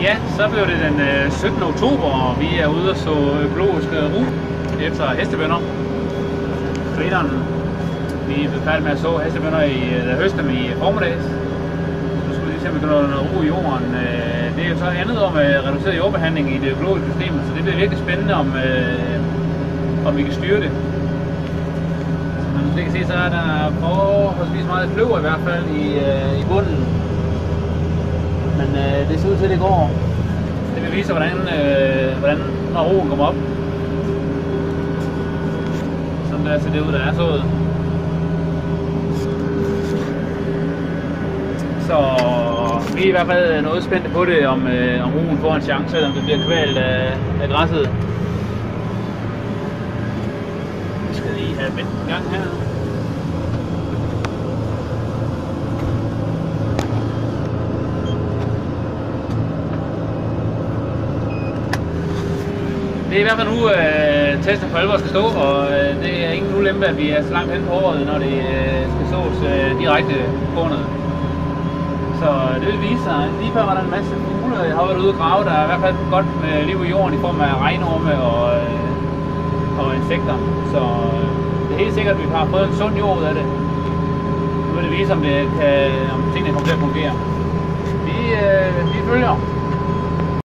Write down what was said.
Ja, så blev det den 17. oktober, og vi er ude og så økologisk ru efter hestebønner. Grineren. Vi er færdige med at så hestebønner der høster dem i formiddags. Så skulle vi se, om vi kan nå noget ro i jorden. Det er jo så andet år med reduceret jordbehandling i det økologiske system, så det bliver virkelig spændende, om vi kan styre det. Som man måske kan se, så er der forholdsvis meget kløver i hvert fald i bunden. Men det ser ud til, at det går. Det vil vise, hvordan når roen kommer op. Sådan der ser det ud, der er sået. Så vi er i hvert fald noget spændte på det, om roen får en chance, selvom det bliver kvalt af græsset. Vi skal lige have vendt en gang her. Det er i hvert fald nu, testen for alvor skal stå, og det er ingen ulempe, at vi er så langt hen på året, når det skal sås direkte på noget. Så det vil vise sig. Lige før var der en masse fugle, jeg har været ude og grave. Der er i hvert fald godt med liv i jorden i form af regnorme og insekter. Så det er helt sikkert, at vi har fået en sund jord ud af det. Nu vil det vise, om tingene kommer til at fungere. Vi følger.